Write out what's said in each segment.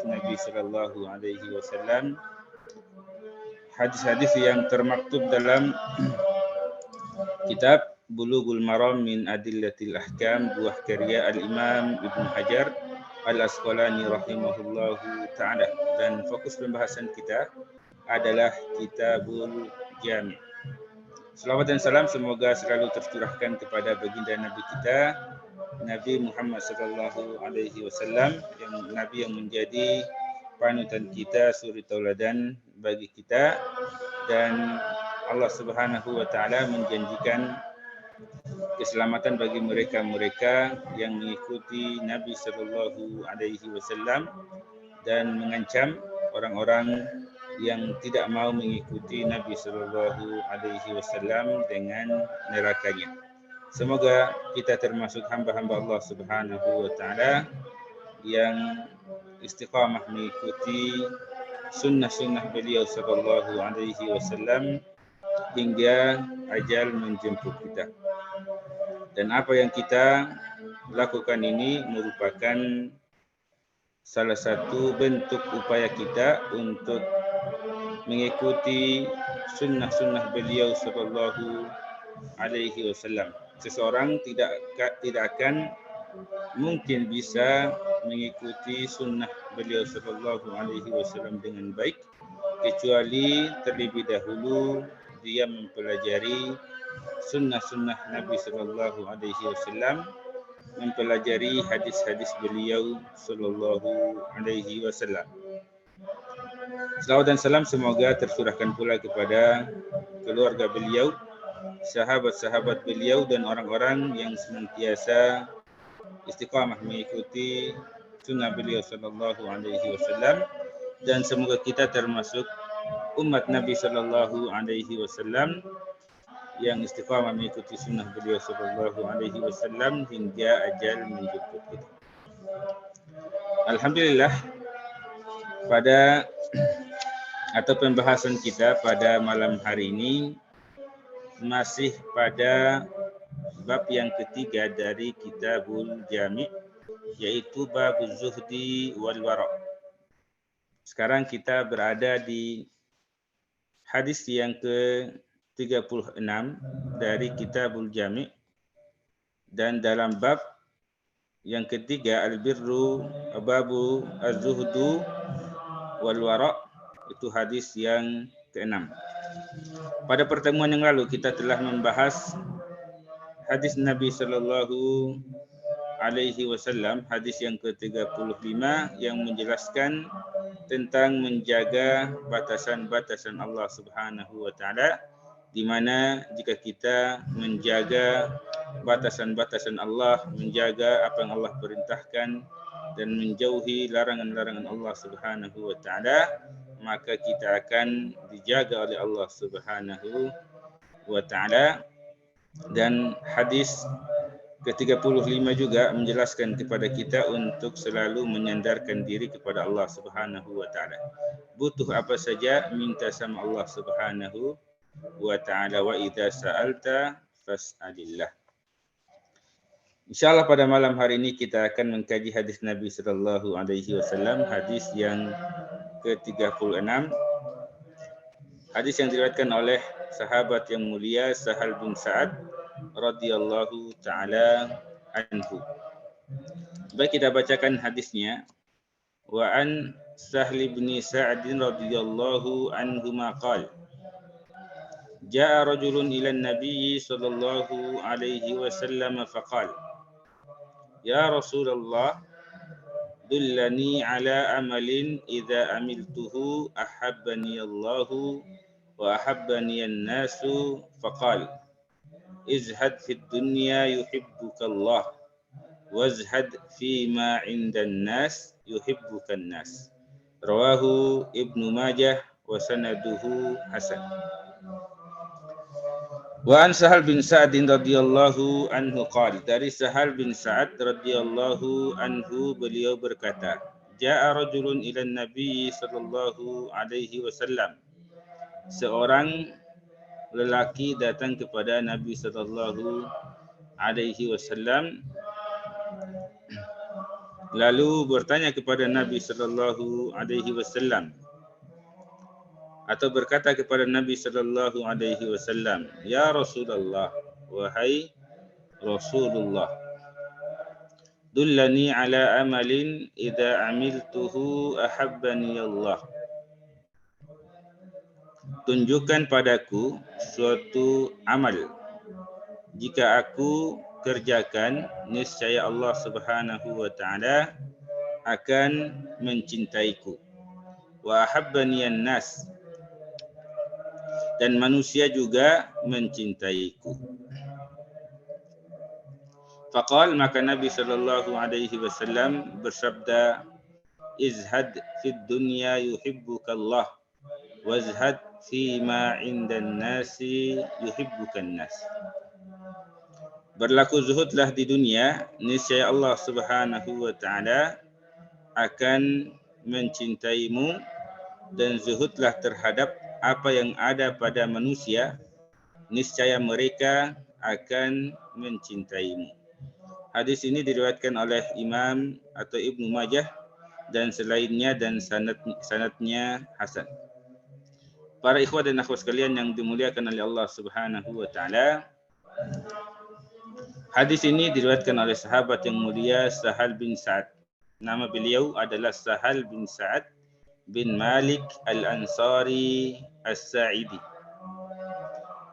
Nabi Sallallahu Alaihi Wasallam, hadis-hadis yang termaktub dalam kitab Bulughul Maram min Adillatil Ahkam, buah karya Al-Imam Ibn Hajar Al-Asqalani rahimahullahu ta'ala. Dan fokus pembahasan kita adalah Kitabul Jami'. Salawat dan salam semoga selalu tercurahkan kepada baginda Nabi kita, Nabi Muhammad sallallahu alaihi wasallam, yang Nabi yang menjadi panutan kita, suri tauladan bagi kita, dan Allah Subhanahu wa taala menjanjikan keselamatan bagi mereka-mereka yang mengikuti Nabi sallallahu alaihi wasallam dan mengancam orang-orang yang tidak mau mengikuti Nabi sallallahu alaihi wasallam dengan nerakanya. Semoga kita termasuk hamba-hamba Allah Subhanahu wa taala yang istiqamah mengikuti sunnah-sunnah beliau sallallahu alaihi wasallam hingga ajal menjemput kita. Dan apa yang kita lakukan ini merupakan salah satu bentuk upaya kita untuk mengikuti sunnah-sunnah beliau sallallahu alaihi wasallam. Seseorang tidak akan mungkin bisa mengikuti sunnah beliau sallallahu alaihi wasallam dengan baik kecuali terlebih dahulu dia mempelajari sunnah-sunnah Nabi sallallahu alaihi wasallam, mempelajari hadis-hadis beliau sallallahu alaihi wasallam. Salawat dan salam semoga tercurahkan pula kepada keluarga beliau, sahabat-sahabat beliau, dan orang-orang yang senantiasa istiqamah mengikuti sunnah beliau sallallahu alaihi wasallam, dan semoga kita termasuk umat Nabi sallallahu alaihi wasallam yang istiqamah mengikuti sunnah beliau sallallahu alaihi wasallam hingga ajal menjemput kita. Alhamdulillah, pada atau pembahasan kita pada malam hari ini masih pada bab yang ketiga dari Kitabul Jami', yaitu bab zuhdi wal wara'. Sekarang kita berada di hadis yang ke-36 dari Kitabul Jami', dan dalam bab yang ketiga al-birru babu az-zuhdu wal wara', itu hadis yang ke-6. Pada pertemuan yang lalu kita telah membahas hadis Nabi sallallahu alaihi wasallam, hadis yang ke-35 yang menjelaskan tentang menjaga batasan-batasan Allah Subhanahu wa taala, di mana jika kita menjaga batasan-batasan Allah, menjaga apa yang Allah perintahkan dan menjauhi larangan-larangan Allah Subhanahu wa taala, maka kita akan dijaga oleh Allah Subhanahu wa taala. Dan hadis ke-35 juga menjelaskan kepada kita untuk selalu menyandarkan diri kepada Allah Subhanahu wa taala. Butuh apa saja minta sama Allah Subhanahu wa taala, wa idza sa'alta fas'alillah. Insyaallah pada malam hari ini kita akan mengkaji hadis Nabi sallallahu alaihi wasallam, hadis yang ke-36. Hadis yang diriwayatkan oleh sahabat yang mulia Sahal bin Sa'ad radhiyallahu taala anhu. Baik, kita bacakan hadisnya. Wa an Sahl bin Sa'ad radhiyallahu anhu maqal Ja'a rajulun ila an-nabiy sallallahu alaihi wasallam faqala Ya Rasulullah, dullani ala amalin idza amiltuhu ahabbani Allahu wa ahabbani an-nasu, faqala izhad fid dunya yuhibbuka Allah wazhad fima 'indan nas yuhibbuka an-nas. Rawahu Ibnu Majah wa sanaduhu hasan. Wa an Sahal bin Sa'ad radhiyallahu anhu qala, dari Sahal bin Sa'ad radhiyallahu anhu beliau berkata, Ja'a rajulun ila Nabi sallallahu alaihi wasallam, seorang lelaki datang kepada Nabi sallallahu alaihi wasallam lalu bertanya kepada Nabi sallallahu alaihi wasallam atau berkata kepada Nabi sallallahu alaihi wasallam, "Ya Rasulullah, wahai Rasulullah, dullani ala amalin idza amiltuhu ahabbani Allah." Tunjukkan padaku suatu amal, jika aku kerjakan niscaya Allah Subhanahu wa taala akan mencintaiku. Wa ahabbani an-nas, dan manusia juga mencintaiku. Faqal, maka Nabi sallallahu alaihi wasallam bersabda, "Izhad fid dunya yuhibbukallah, wazhad fima 'indan nasi yuhibbukan nas." Berlaku zuhudlah di dunia, niscaya Allah Subhanahu wa taala akan mencintaimu, dan zuhudlah terhadap apa yang ada pada manusia, niscaya mereka akan mencintaimu. Hadis ini diriwayatkan oleh Imam atau Ibnu Majah dan selainnya, dan sanadnya hasan. Para ikhwah dan akhwat sekalian yang dimuliakan oleh Allah Subhanahu wa taala, hadis ini diriwayatkan oleh sahabat yang mulia Sahal bin Sa'ad. Nama beliau adalah Sahal bin Sa'ad bin Malik Al-Ansari As-Sa'idi.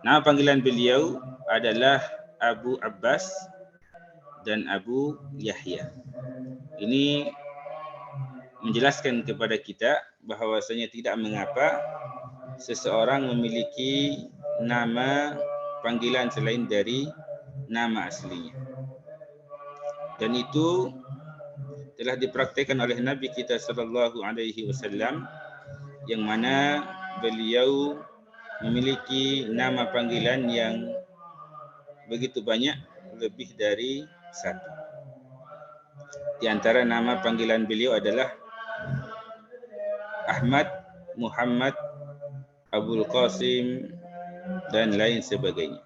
Nama panggilan beliau adalah Abu Abbas dan Abu Yahya. Ini menjelaskan kepada kita bahwasanya tidak mengapa seseorang memiliki nama panggilan selain dari nama aslinya. Dan itu telah dipraktikkan oleh Nabi kita sallallahu alaihi wasallam, yang mana beliau memiliki nama panggilan yang begitu banyak, lebih dari satu. Di antara nama panggilan beliau adalah Ahmad, Muhammad, Abul Qasim, dan lain sebagainya.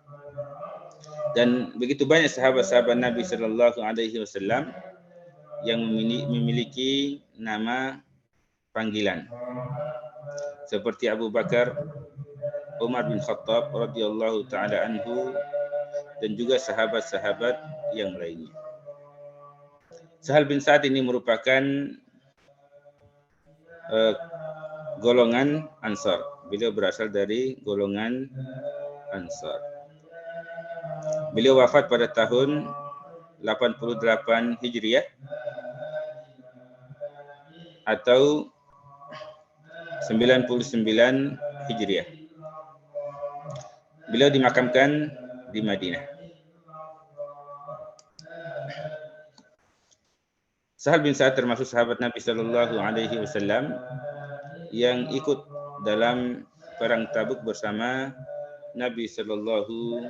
Dan begitu banyak sahabat-sahabat Nabi sallallahu alaihi wasallam yang memiliki nama panggilan, seperti Abu Bakar, Umar bin Khattab radhiyallahu taala anhu, dan juga sahabat-sahabat yang lainnya. Sahal bin Sa'ad ini merupakan golongan Ansar. Beliau berasal dari golongan Ansar. Beliau wafat pada tahun 88 Hijriah atau 99 Hijriah. Beliau dimakamkan di Madinah. Sahal bin Sa'ad termasuk sahabat Nabi sallallahu alaihi wasallam yang ikut dalam perang Tabuk bersama Nabi sallallahu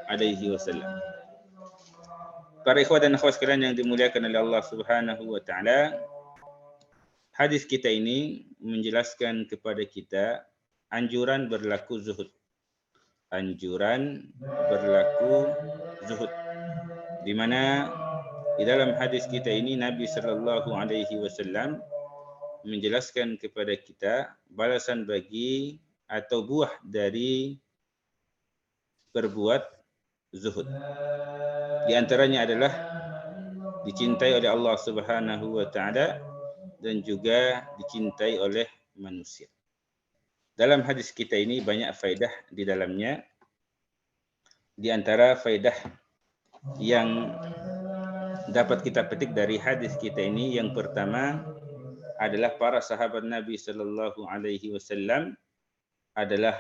alaihi wasallam. Para ikhwah dan akhwat sekalian yang dimuliakan oleh Allah Subhanahu wa taala, hadis kita ini menjelaskan kepada kita anjuran berlaku zuhud. Anjuran berlaku zuhud. Di mana di dalam hadis kita ini Nabi sallallahu alaihi wasallam menjelaskan kepada kita balasan bagi atau buah dari berbuat zuhud. Di antaranya adalah dicintai oleh Allah Subhanahu wa taala dan juga dicintai oleh manusia. Dalam hadis kita ini banyak faedah di dalamnya. Di antara faedah yang dapat kita petik dari hadis kita ini, yang pertama adalah para sahabat Nabi sallallahu alaihi wasallam adalah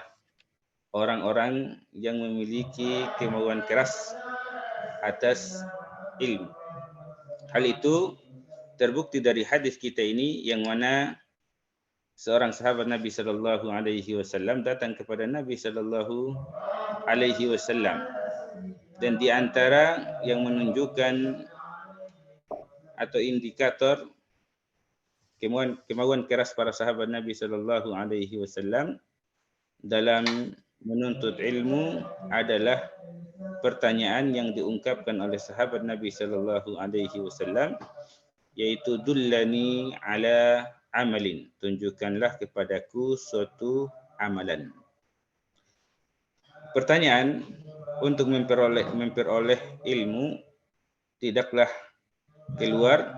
orang-orang yang memiliki kemauan keras atas ilmu. Hal itu terbukti dari hadis kita ini, yang mana seorang sahabat Nabi sallallahu alaihi wasallam datang kepada Nabi sallallahu alaihi wasallam, dan di antara yang menunjukkan atau indikator kemauan keras para sahabat Nabi sallallahu alaihi wasallam dalam menuntut ilmu adalah pertanyaan yang diungkapkan oleh sahabat Nabi sallallahu alaihi wasallam yaitu dullani ala amalin, tunjukkanlah kepadaku suatu amalan. Pertanyaan, untuk memperoleh ilmu tidaklah keluar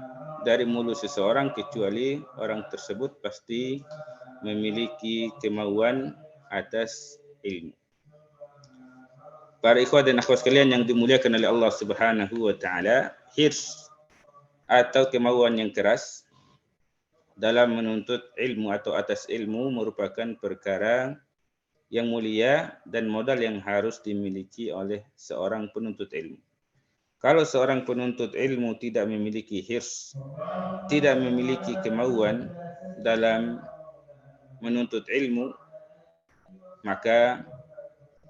dari mulut seseorang kecuali orang tersebut pasti memiliki kemauan atas ilmu. Para ikhwah dan akhwat sekalian yang dimuliakan oleh Allah Subhanahu wa taala, hirs atau kemauan yang keras dalam menuntut ilmu atau atas ilmu merupakan perkara yang mulia dan modal yang harus dimiliki oleh seorang penuntut ilmu. Kalau seorang penuntut ilmu tidak memiliki hirs, tidak memiliki kemauan dalam menuntut ilmu, maka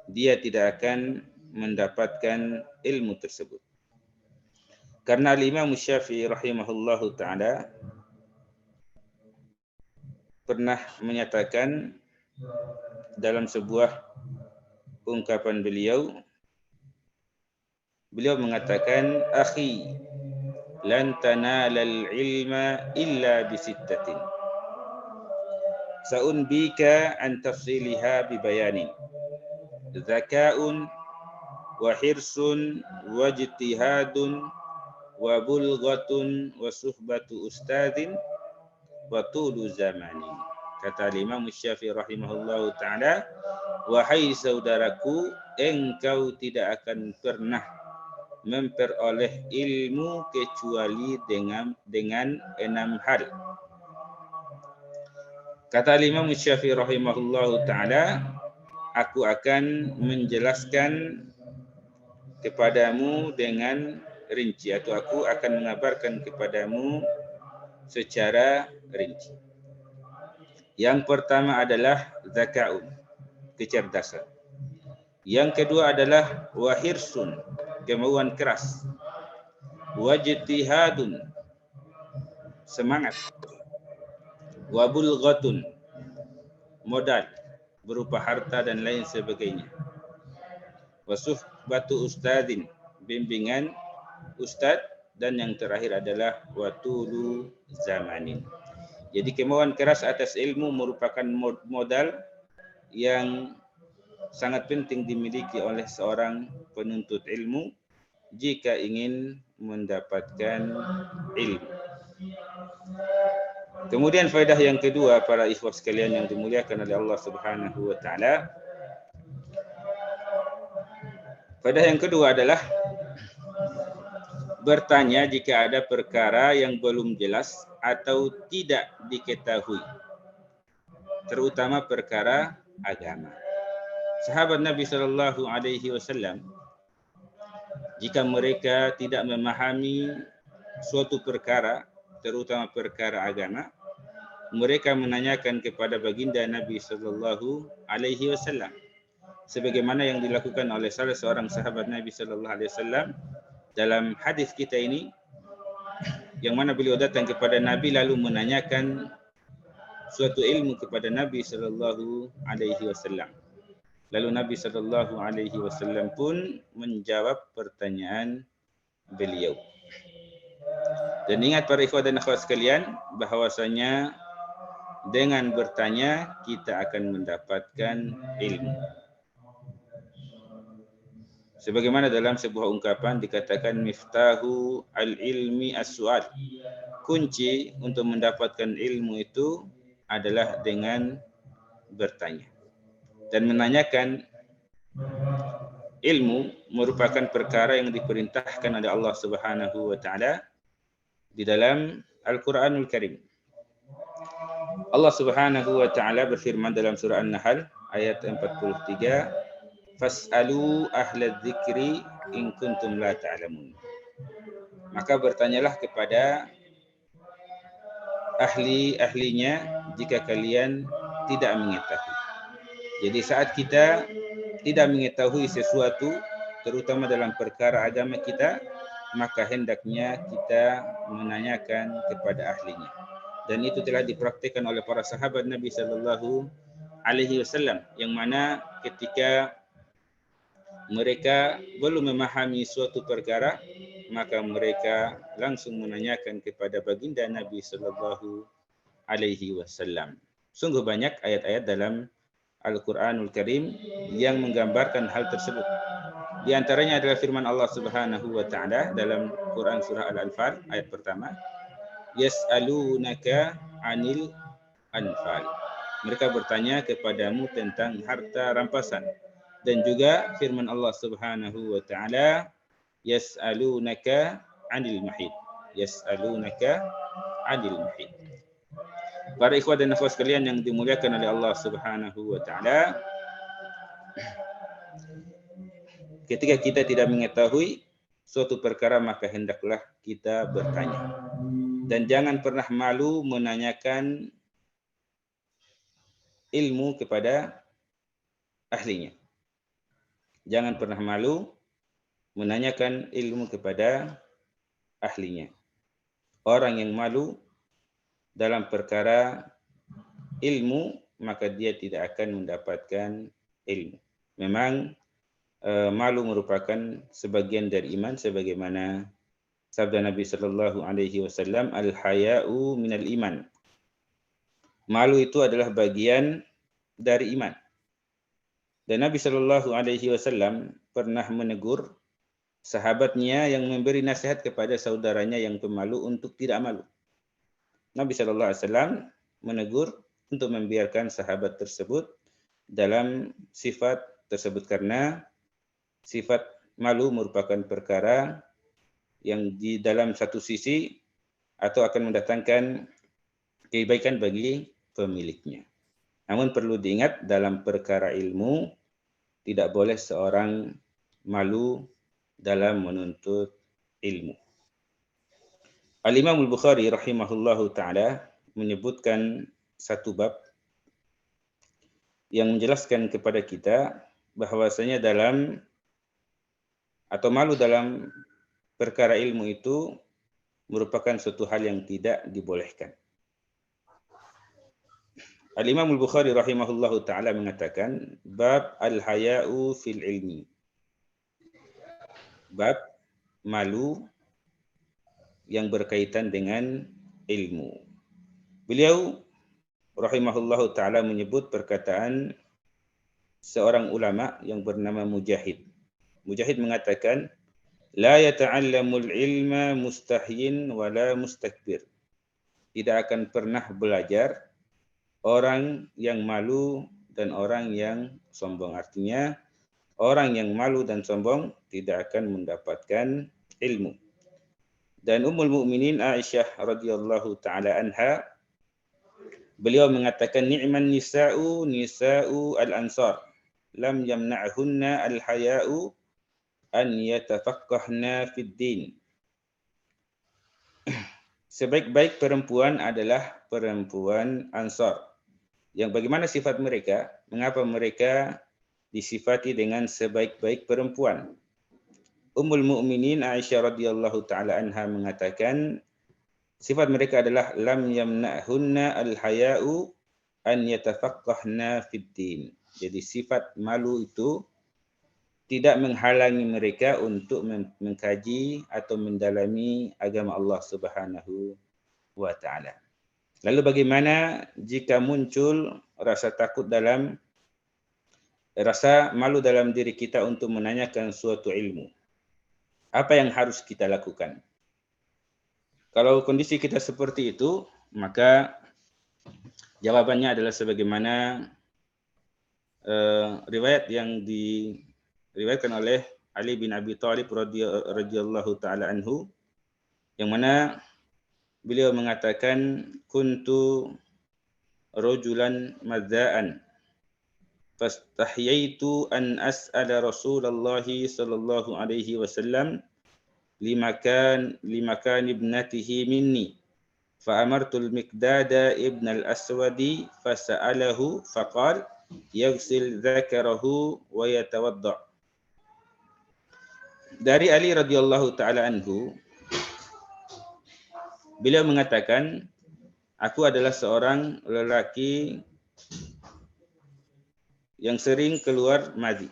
dia tidak akan mendapatkan ilmu tersebut. Karena Imam Syafi'i rahimahullahu ta'ala pernah menyatakan dalam sebuah ungkapan beliau mengatakan, akhi, lan tanalal ilma illa bisittatin. Sa'unbika an tafsiliha bibayanin. Zaka'un wa hirsun wa ijtihadun wa bulghatun wa suhbatu ustadin wa tulu zamanin. Kata Imam Syafi'i rahimahullahu ta'ala, wahai saudaraku, engkau tidak akan pernah memperoleh ilmu kecuali dengan 6 hal. Kata Imam Syafi'i rahimahullahu ta'ala, aku akan menjelaskan kepadamu dengan rinci, atau aku akan mengabarkan kepadamu secara rinci. Yang pertama adalah zaka'un, kecerdasan. Yang kedua adalah wahirsun, kemauan keras. Wajtihadun, semangat. Wabulghatun, modal berupa harta dan lain sebagainya. Wasuhbatu ustadin, bimbingan ustad, dan yang terakhir adalah watulu zamanin. Jadi kemauan keras atas ilmu merupakan modal yang sangat penting dimiliki oleh seorang penuntut ilmu jika ingin mendapatkan ilmu. Kemudian faedah yang kedua, para ikhwah sekalian yang dimuliakan oleh Allah Subhanahu wa taala. Faedah yang kedua adalah bertanya jika ada perkara yang belum jelas atau tidak diketahui, terutama perkara agama. Sahabat Nabi sallallahu alaihi wasallam, jika mereka tidak memahami suatu perkara, terutama perkara agama, mereka menanyakan kepada baginda Nabi sallallahu alaihi wasallam, sebagaimana yang dilakukan oleh salah seorang sahabat Nabi sallallahu alaihi wasallam dalam hadis kita ini, yang mana beliau datang kepada Nabi lalu menanyakan suatu ilmu kepada Nabi sallallahu alaihi wasallam. Lalu Nabi sallallahu alaihi wasallam pun menjawab pertanyaan beliau. Dan ingat para ikhwah dan akhwat sekalian, bahwasanya dengan bertanya kita akan mendapatkan ilmu. Sebagaimana dalam sebuah ungkapan dikatakan, miftahu al-ilmi as-su'al. Kunci untuk mendapatkan ilmu itu adalah dengan bertanya. Dan menanyakan ilmu merupakan perkara yang diperintahkan oleh Allah Subhanahu wa taala di dalam Al-Qur'anul Karim. Allah Subhanahu wa taala berfirman dalam surah An-Nahl ayat 43, fas'alu ahla dzikri in kuntum la ta'lamun. Maka bertanyalah kepada ahli-ahlinya jika kalian tidak mengetahui. Jadi saat kita tidak mengetahui sesuatu, terutama dalam perkara agama kita, maka hendaknya kita menanyakan kepada ahlinya. Dan itu telah dipraktikkan oleh para sahabat Nabi sallallahu alaihi wasallam, yang mana ketika mereka belum memahami suatu perkara, maka mereka langsung menanyakan kepada baginda Nabi sallallahu alaihi wasallam. Sungguh banyak ayat-ayat dalam Al-Qur'anul Karim yang menggambarkan hal tersebut. Di antaranya adalah firman Allah Subhanahu wa taala dalam Quran surah Al-Anfal ayat pertama, yas'alunaka 'anil anfal. Mereka bertanya kepadamu tentang harta rampasan. Dan juga firman Allah Subhanahu wa taala, yas'alunaka 'anil mahid. Yas'alunaka 'anil mahid. Para ikhwah dan akhwat sekalian yang dimuliakan oleh Allah Subhanahu wa taala, ketika kita tidak mengetahui suatu perkara maka hendaklah kita bertanya. Dan jangan pernah malu menanyakan ilmu kepada ahlinya. Jangan pernah malu menanyakan ilmu kepada ahlinya. Orang yang malu dalam perkara ilmu, maka dia tidak akan mendapatkan ilmu. Memang malu merupakan sebagian dari iman, sebagaimana sabda Nabi sallallahu alaihi wasallam, al-haya'u minal iman. Malu itu adalah bagian dari iman. Dan Nabi sallallahu alaihi wasallam pernah menegur sahabatnya yang memberi nasihat kepada saudaranya yang pemalu untuk tidak malu. Nabi sallallahu alaihi wasallam menegur untuk membiarkan sahabat tersebut dalam sifat tersebut, karena sifat malu merupakan perkara yang di dalam satu sisi atau akan mendatangkan kebaikan bagi pemiliknya. Namun perlu diingat, dalam perkara ilmu tidak boleh seorang malu dalam menuntut ilmu. Al-Imam Al-Bukhari rahimahullahu ta'ala menyebutkan satu bab yang menjelaskan kepada kita bahwasanya dalam atau malu dalam perkara ilmu itu merupakan suatu hal yang tidak dibolehkan. Al-Imam Al-Bukhari rahimahullahu ta'ala mengatakan, bab al-haya'u fil ilmi. Bab malu yang berkaitan dengan ilmu. Beliau rahimahullahu ta'ala menyebut perkataan seorang ulama yang bernama Mujahid. Mujahid mengatakan, la yata'allamul ilma mustahyin wala mustakbir. Tidak akan pernah belajar orang yang malu dan orang yang sombong. Artinya, orang yang malu dan sombong tidak akan mendapatkan ilmu. Dan Ummul Mukminin Aisyah radhiyallahu taala anha, beliau mengatakan, ni'man nisa'u al-ansar, lam yamna'hunna al-haya'u an yatafaqqahna fid din. Sebaik-baik perempuan adalah perempuan Ansar. Yang bagaimana sifat mereka? Mengapa mereka disifati dengan sebaik-baik perempuan? Ummul Mukminin Aisyah radhiyallahu taala anha mengatakan, sifat mereka adalah lam yamna'hunna al-haya'u an yatafaqqahna fid din. Jadi sifat malu itu tidak menghalangi mereka untuk mengkaji atau mendalami agama Allah Subhanahu wa taala. Lalu bagaimana jika muncul rasa malu dalam diri kita untuk menanyakan suatu ilmu? Apa yang harus kita lakukan? Kalau kondisi kita seperti itu, maka jawabannya adalah sebagaimana riwayat yang diriwayatkan oleh Ali bin Abi Thalib radhiyallahu taala anhu, yang mana beliau mengatakan, kuntu rajulan madza'an fastahyaitu an as'ala Rasulullah sallallahu alaihi wasallam limakan ibnatihi minni fa amartu al-Miqdad ibn al-Aswadi fasa'alahu faqala yaghsil dzakarahu wa yatawadda. Dari Ali radhiyallahu taala anhu, beliau mengatakan, aku adalah seorang lelaki yang sering keluar madhi.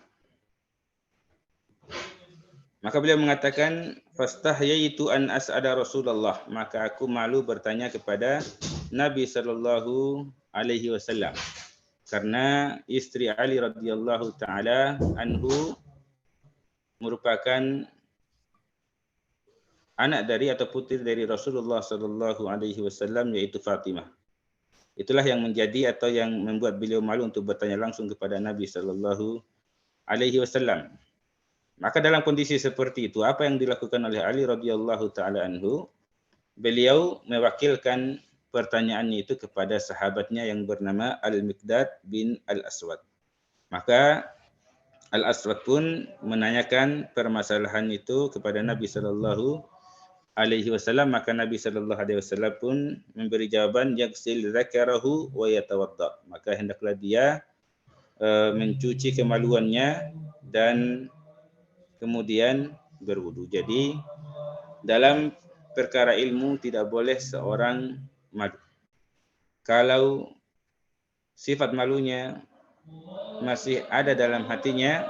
Maka beliau mengatakan, fastahyaitu an as'ada Rasulullah, maka aku malu bertanya kepada Nabi sallallahu alaihi wasallam. Karena istri Ali radhiyallahu taala anhu merupakan anak dari atau putri dari Rasulullah sallallahu alaihi wasallam, yaitu Fatimah. Itulah yang menjadi atau yang membuat beliau malu untuk bertanya langsung kepada Nabi sallallahu alaihi wasallam. Maka dalam kondisi seperti itu, apa yang dilakukan oleh Ali radhiyallahu taala anhu? Beliau mewakilkan pertanyaannya itu kepada sahabatnya yang bernama Al-Miqdad bin Al-Aswad. Maka Al-Aswad pun menanyakan permasalahan itu kepada Nabi sallallahu alaihi wasallam, maka Nabi sallallahu alaihi wasallam pun memberi jawaban, yaghsil dzakarahu wa yatawadda. Maka hendaklah dia mencuci kemaluannya dan kemudian berwudu. Jadi dalam perkara ilmu tidak boleh seorang malu. Kalau sifat malunya masih ada dalam hatinya,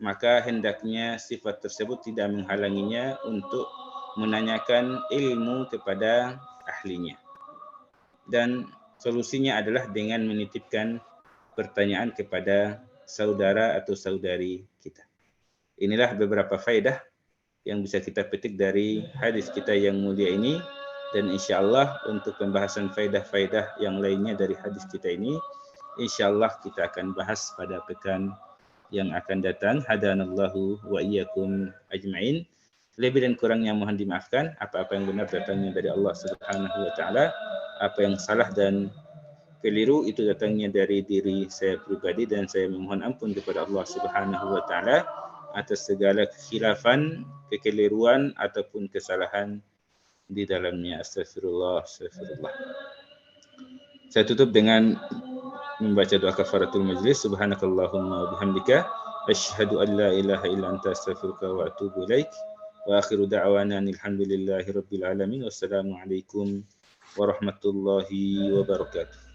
maka hendaknya sifat tersebut tidak menghalanginya untuk menanyakan ilmu kepada ahlinya. Dan solusinya adalah dengan menitipkan pertanyaan kepada saudara atau saudari kita. Inilah beberapa faedah yang bisa kita petik dari hadis kita yang mulia ini, dan insya Allah untuk pembahasan faedah-faedah yang lainnya dari hadis kita ini, insya Allah kita akan bahas pada pekan yang akan datang. Hadanallahu wa iyyakum ajma'in. Lebih dan kurangnya mohon dimaafkan. Apa-apa yang benar datangnya dari Allah Subhanahu wa taala, apa yang salah dan keliru itu datangnya dari diri saya pribadi, dan saya memohon ampun kepada Allah Subhanahu wa taala atas segala kekhilafan, kekeliruan ataupun kesalahan di dalamnya. Astagfirullah, astagfirullah. Saya tutup dengan membaca doa kafaratul majlis. Subhanakallahumma wa bihamdika asyhadu an la ilaha illa anta astaghfiruka wa atubu ilaik. Wa akhiru da'wana alhamdulillahi rabbil alamin. Wassalamu alaikum warahmatullahi wabarakatuh.